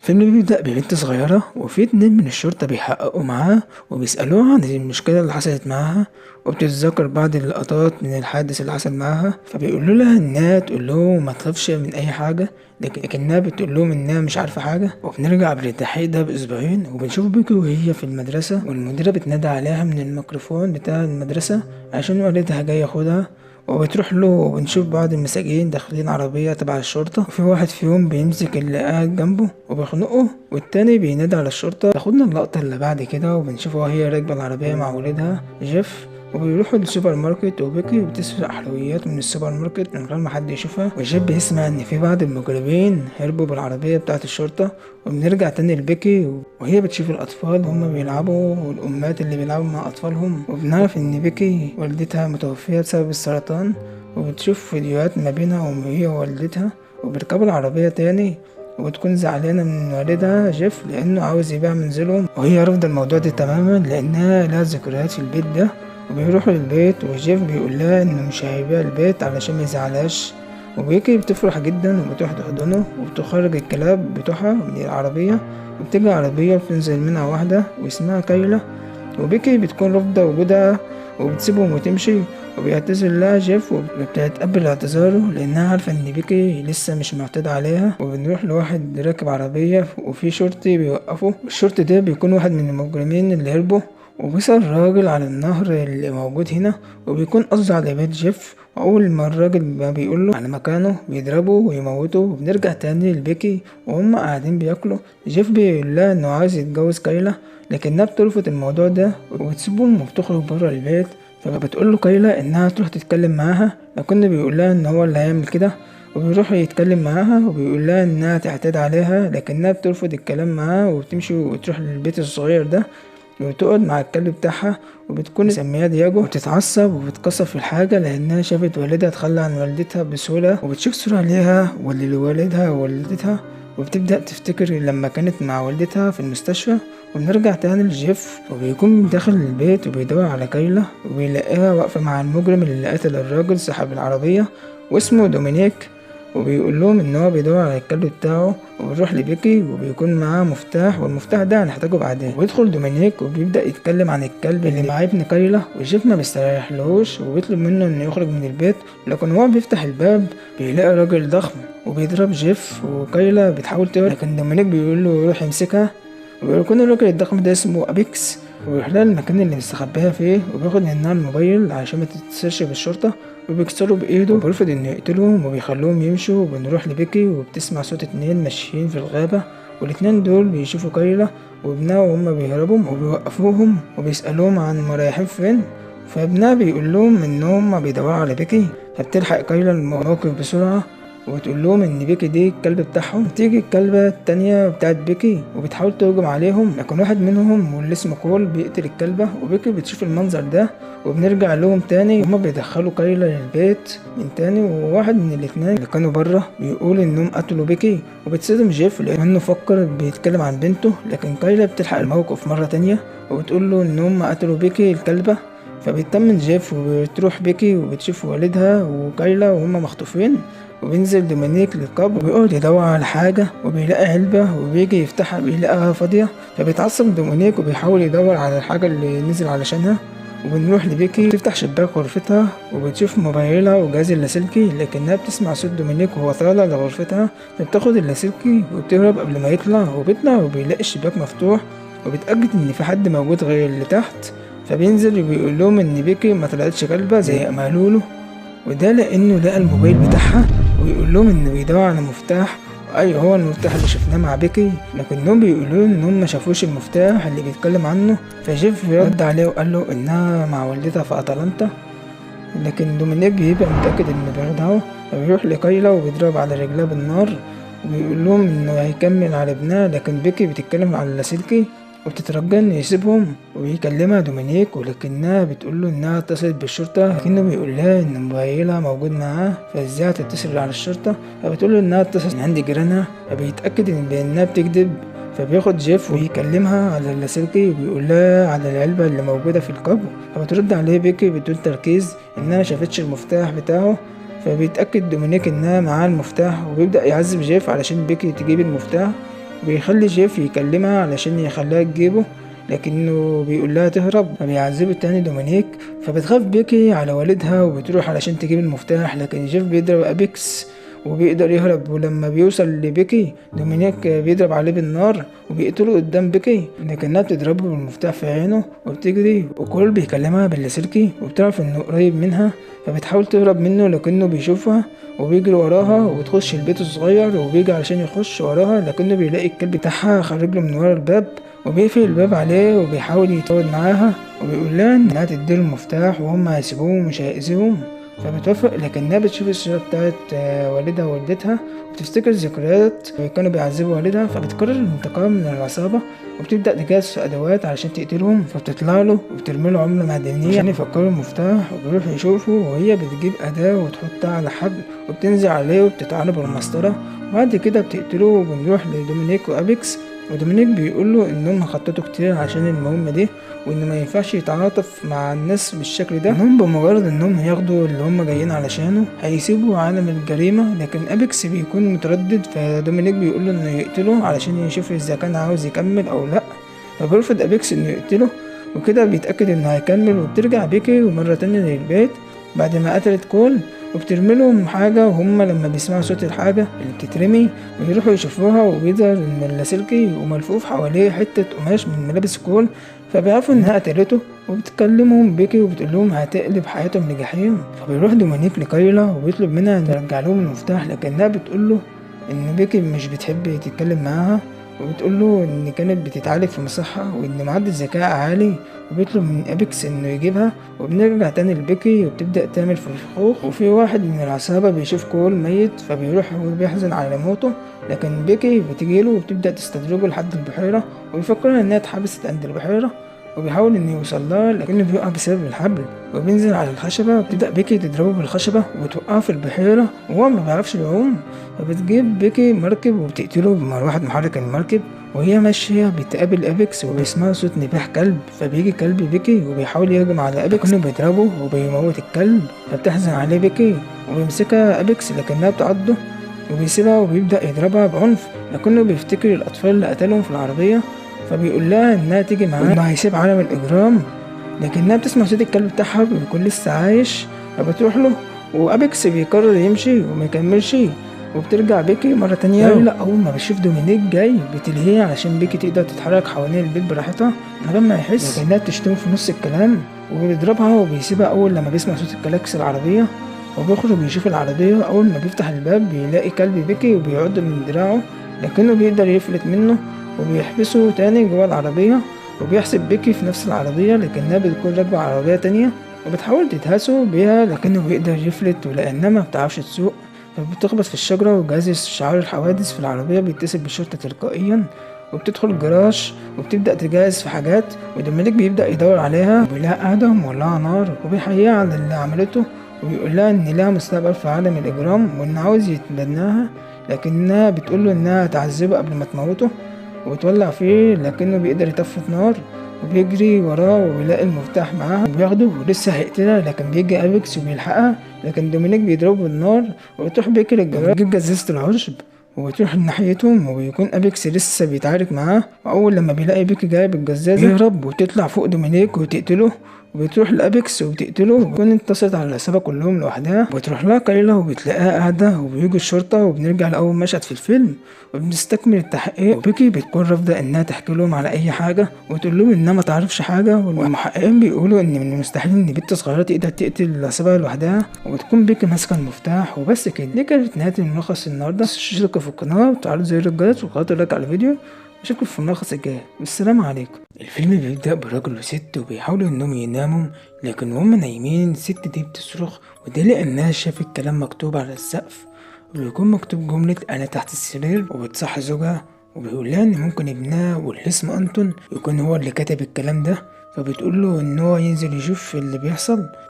الفيلم بيبدأ ببنت صغيرة وفي اتنين من الشرطة بيحققوا معاها وبيسألوها عن المشكلة اللي حصلت معاها، وبتتذكر بعض اللقطات من الحادث اللي حصل معاها، فبيقولوا لها انها تقول لهم ما تخافش من اي حاجة، لكنها بتقول لهم انها مش عارفة حاجة. وبنرجع قبل التحقيق ده باسبوعين وبنشوف بيكي وهي في المدرسة، والمديرة بتنادى عليها من الميكروفون بتاع المدرسة عشان والدها جاي ياخدها، وبتروح له وبنشوف بعض المساجين داخلين عربية تبع الشرطة، وفي واحد فيهم بيمسك اللي قاعد جنبه وبيخنقه والتاني بينادي على الشرطة. تاخدنا اللقطة اللي بعد كده وبنشوفها وهي راكبة العربية مع والدها جيف، وبيروحوا للسوبر ماركت وبيكي بتسرق حلويات من السوبر ماركت من غير ما حد يشوفها، وجيف بيسمع ان في بعض المجرمين هربوا بالعربية بتاعة الشرطة. وبنرجع تاني لبيكي وهي بتشوف الأطفال هما بيلعبوا والأمهات اللي بيلعبوا مع أطفالهم، وبنعرف إن بيكي والدتها متوفية بسبب السرطان، وبتشوف فيديوهات ما بينها وهي ووالدتها وبيركبوا العربية تاني، وبتكون زعلانة من والدها جيف لأنه عاوز يبيع منزلهم، وهي رافضة الموضوع ده تماما لأنها لها ذكريات في البيت ده. وبيروحوا للبيت وجيف بيقول لها إنه مش هيبيع البيت علشان ميزعلهاش، وبيكي بتفرح جدا وبتروح تحضنه وبتخرج الكلاب بتوعها من العربية، وبتيجي عربية بتنزل منها واحدة واسمها كايلا، وبيكي بتكون رافضة وجودها وبتسيبهم وتمشي، وبيعتذر لها جيف وبتتقبل اعتذاره لأنها عارفة إن بيكي لسه مش معتاد عليها. وبنروح لواحد راكب عربية وفي شرطي بيوقفه، الشرطي ده بيكون واحد من المجرمين اللي هربوا، وبيسأل الراجل على النهر اللي موجود هنا وبيكون قصده على بيت جيف، وأول ما الراجل ما بيقوله على مكانه بيضربه ويموته. وبنرجع تاني لبيكي وهم قاعدين بياكلوا، جيف بيقول لها إنه عايز يتجوز كايلا لكنها بترفض الموضوع ده وبتسيبهم وبتخرج برا البيت، فبتقول له كايلا إنها تروح تتكلم معاها لكن بيقول لها إن هو اللي هيعمل كده، وبيروح يتكلم معاها وبيقول لها إنها تعتاد عليها لكنها بترفض الكلام معاه وبتمشي وتروح للبيت الصغير ده وتقعد مع الكلب بتاعها، وبتكون مسمياه دياجو، وبتتعصب وبتكسر في الحاجة لأنها شافت والدها تخلى عن والدتها بسهولة، وبتشوف صورة ليها واللي لوالدها ووالدتها وبتبدأ تفتكر لما كانت مع والدتها في المستشفى. ونرجع تاني لجيف وبيكون داخل البيت وبيدور على كايلا وبيلاقيها واقفة مع المجرم اللي قتل الراجل صاحب العربية واسمه دومينيك، وبيقول لهم ان هو بيدور على الكلب بتاعه، وبيروح لبيكي وبيكون معاه مفتاح والمفتاح ده هنحتاجه بعدين، ويدخل دومينيك وبيبدأ يتكلم عن الكلب اللي معاه ابن كايلا، وجيف ما بيستريحلهوش وبيطلب منه انه يخرج من البيت، لكن هو بيفتح الباب بيلاقي راجل ضخم وبيضرب جيف، وكايلا بتحاول تهرب لكن دومينيك بيقول له يروح يمسكها، وبيكون الراجل الضخم ده اسمه ابيكس، وبيروح لها المكان اللي مستخبيها فيه وبياخد منها الموبايل عشان ما تتصلش بالشرطة، وبيكسروا بإيده وبيرفض إنه يقتلهم وبيخلوهم يمشوا. وبنروح لبيكي وبتسمع صوت اتنين ماشيين في الغابة، والاتنين دول بيشوفوا كايلا وابنها وهما بيهربوا وبيوقفوهم وبيسألوهم عن هما رايحين فين، فابنها بيقول لهم إن هما بيدوروا على بيكي، فبتلحق كايلا الموقف بسرعة وتقول لهم ان بيكي دي الكلب بتاعهم. تيجي الكلبة التانية بتاعت بيكي وبتحاول تهجم عليهم لكن واحد منهم واللي اسمه كول بيقتل الكلبة، وبيكي بتشوف المنظر ده وبنرجع لهم تاني هما بيدخلوا كايلا للبيت من تاني، وواحد من الاتنين اللي كانوا بره بيقول انهم قتلوا بيكي، وبتصدم جيف لانه فكر بيتكلم عن بنته، لكن كايلا بتلحق الموقف مرة تانية وبتقول له ان هم قتلوا بيكي الكلبة، فبيطمن جيف وبتروح بيكي وبتشوف والدها وكايلا وهما مخطوفين، وبينزل دومينيك للقبر وبيقعد يدور على حاجة وبيلاقي علبة وبيجي يفتحها بيلاقيها فاضية، فبيتعصب دومينيك وبيحاول يدور على الحاجة اللي نزل علشانها. وبنروح لبيكي تفتح شباك غرفتها وبتشوف موبايلها وجهاز اللاسلكي لكنها بتسمع صوت دومينيك وهو طالع لغرفتها، فبتاخد اللاسلكي وبتهرب قبل ما يطلع، وبيطلع وبيلاقي الشباك مفتوح وبيتأكد ان في حد موجود غير اللي تحت، فبينزل وبيقول لهم ان بيكي ما طلعتش كلبة زي ما قالوله، وده لانه لقى الموبايل بتاعها ويقول لهم انه بيدور على مفتاح، اي هو المفتاح اللي شفناه مع بيكي، لكنهم بيقولوا ان هم ما شافوش المفتاح اللي بيتكلم عنه. فجيف رد عليه وقال له انها مع والدتها في اتلانتا، لكن دومينيك بيبقى متاكد انه بيخدعه، فبيروح لكايلا وبيضرب على رجلها بالنار وبيقول لهم انه هيكمل على ابنها، لكن بيكي بتتكلم على اللاسلكي وبتترجى انه يسيبهم، وبيكلمها دومينيك ولكنها بتقوله انها اتصلت بالشرطة، لكنه بيقول لها ان موبايلها موجود معاه فازاي هتتصل على الشرطة، فبتقوله انها اتصلت من عند جيرانها، فبيتأكد ان بانها بتكذب، فبياخد جيف ويكلمها على اللاسلكي وبيقول لها على العلبة اللي موجودة في القبر، فبترد عليه بيكي بدون تركيز انها مشافتش المفتاح بتاعه، فبيتأكد دومينيك انها معاه المفتاح وبيبدأ يعذب جيف علشان بيكي تجيب المفتاح، وبيخلي جيف يكلمها علشان يخليها تجيبه، لكنه بيقول لها تهرب. فبيعذبه تاني دومينيك، فبتخاف بيكي على والدها وبتروح علشان تجيب المفتاح، لكن جيف بيضرب ابيكس وبيقدر يهرب. ولما بيوصل لبيكي دومينيك بيضرب عليه بالنار وبيقتله قدام بيكي، لكنها بتضربه بالمفتاح في عينه وبتجري. وكول بيكلمها باللاسلكي وبتعرف انه قريب منها، فبتحاول تهرب منه لكنه بيشوفها وبيجري وراها وبتخش البيت الصغير وبيجي علشان يخش وراها، لكنه بيلاقي الكلب بتاعها خارج له من ورا الباب وبيقفل الباب عليه وبيحاول يتواصل معاها وبيقول لها انها تديله المفتاح وهم هيسيبوه ومش هيأذيهم. فبتوافق، لكنها بتشوف الصورة بتاعت والدها ووالدتها وبتفتكر ذكريات كانوا بيعذبوا والدها، فبتقرر الانتقام من العصابة وبتبدأ تجهز في أدوات علشان تقتلهم. فبتطلع له وبترمي له عملة معدنية عشان يفكروا المفتاح، وبيروح يشوفه وهي بتجيب أداة وتحطها على حبل وبتنزل عليه وبتطعنه بالمسطرة. وبعد كده بتقتله وبنروح لدومينيك وأبيكس، ودومينيك بيقوله انهم خططوا كتير عشان المهمة دي وانه ما ينفعش يتعاطف مع الناس بالشكل ده، انهم بمجرد انهم ياخدوا اللي هم جايين علشانه هيسيبوا عالم الجريمة. لكن ابيكس بيكون متردد، فدومينيك بيقوله انه يقتله علشان يشوف اذا كان عاوز يكمل او لا، فبيرفض ابيكس انه يقتله، وكده بيتأكد انه هيكمل. وبترجع بيكي ومرة تانية للبيت بعد ما قتلت كول وبترمي لهم حاجة، وهم لما بيسمعوا صوت الحاجة اللي بتترمي بيروحوا يشوفوها وبيظهر ان اللاسلكي وملفوف حواليه حتة قماش من ملابس كول، فبيعرفوا انها قتلته. وبتكلمهم بيكي وبتقول لهم هتقلب حياتهم لجحيم. فبيروح دومينيك لكايلا وبيطلب منها ان ترجع لهم المفتاح، لكنها بتقول له ان بيكي مش بتحب تتكلم معاها، وبتقول له ان كانت بتتعالج في مصحة وان معدل ذكاء عالي، وبيطلب من ابيكس انه يجيبها. وبنرجع تاني لبيكي وبتبدأ تعمل في الفخوخ، وفي واحد من العصابة بيشوف كول ميت فبيروح وبيحزن على موته، لكن بيكي بتجيله وبتبدأ تستدرجه لحد البحيرة وبيفكرها انها اتحبست عند البحيرة، وبيحاول انه يوصل لها لكنه بيقع بسبب الحبل وبينزل على الخشبة، وبتبدأ بيكي تضربه بالخشبة وتوقعه في البحيرة وهو ما بيعرفش يعوم. فبتجيب بيكي مركب وبتقتله بمروحة محرك المركب، وهي ماشية بتقابل ابيكس وبيسمعوا صوت نباح كلب، فبيجي كلب بيكي وبيحاول يهجم على ابيكس لكنه بيضربه وبيموت الكلب، فبتحزن عليه بيكي وبيمسكها ابيكس لكنها بتعضه وبيسيبها وبيبدأ يضربها بعنف، لكنه بيفتكر الأطفال اللي قتلهم في العربية، فبيقول لها انها تيجي معاه وانه هيسيب عالم الاجرام. لكنها بتسمع صوت الكلب بتاعها بيكون لسه عايش، فبتروح له وابيكس بيقرر يمشي وما يكملش. وبترجع بيكي مرة تانية، لا أول ما بتشوف دومينيك جاي بتلهيه علشان بيكي تقدر تتحرك حوالين البيت براحتها من غير ما يحس، لكنها بتشتمه في نص الكلام وبيضربها وبيسيبها. أول لما بيسمع صوت الكلاكس العربية وبيخرج بيشوف العربية، أول ما بيفتح الباب بيلاقي كلب بيكي وبيعض من دراعه، لكنه بيقدر يفلت منه وبيحبسه تاني جوه العربية. وبيحسب بيكي في نفس العربية لكنها بتكون راكبة عربية تانية وبتحاول تدهسه بيها، لكنه بيقدر يفلت ولأنها ما بتعرفش تسوق فبتخبط في الشجرة، وجهاز إشعار الحوادث في العربية بيتصل بالشرطة تلقائيا. وبتدخل الجراج وبتبدأ تجهز في حاجات، ودومينيك بيبدأ يدور عليها وبيلاقيها قاعدة مولعة نار وبيحييها على اللي عملته وبيقول لها إن لها مستقبل في عالم الإجرام وإن عاوز يتبناها، لكنها بتقوله إنها تعذبه قبل ما تموته وبتولع فيه، لكنه بيقدر يطفي نار وبيجري وراه وبيلاقي المفتاح معاها وبياخده ولسه هيقتلها، لكن بيجي ابيكس وبيلحقها، لكن دومينيك بيضربه بالنار وبتروح بيكي للجراج وبتجيب جزازة العشب وبتروح ناحيتهم وبيكون ابيكس لسه بيتعارك معاه. واول لما بيلاقي بيكي جايب الجزازة بيهرب وتطلع فوق دومينيك وتقتله، وبتروح لابيكس وبتقتله وبتكون انتصرت على العصابة كلهم لوحدها. وبتروح لها كايلا وبتلاقيها قاعدة وبيجي الشرطة، وبنرجع لأول مشهد في الفيلم وبنستكمل التحقيق، وبيكي بتكون رافضة انها تحكي لهم على اي حاجة وتقول لهم انها ما تعرفش حاجة، والمحققين بيقولوا ان من المستحيل ان بنت صغيرة تقدر تقتل العصابة لوحدها، وبتكون بيكي ماسكة المفتاح. وبس كده، دي كانت نهاية الملخص النهاردة. اشتركوا في القناة وتفعلوا زر الجرس وخاطر لايك على الفيديو. اشوفكم في الملخص الجاي، والسلام عليكم. الفيلم بيبدأ براجل وست وبيحاولوا انهم يناموا، لكن وهم نايمين الست دي بتصرخ، وده لانها شافت كلام مكتوب على السقف وبيكون مكتوب جملة انا تحت السرير، وبتصحي زوجها وبيقول لها ان ممكن ابنها واللي اسمه انتون يكون هو اللي كتب الكلام ده، فبتقول له ان هو ينزل يشوف اللي بيحصل.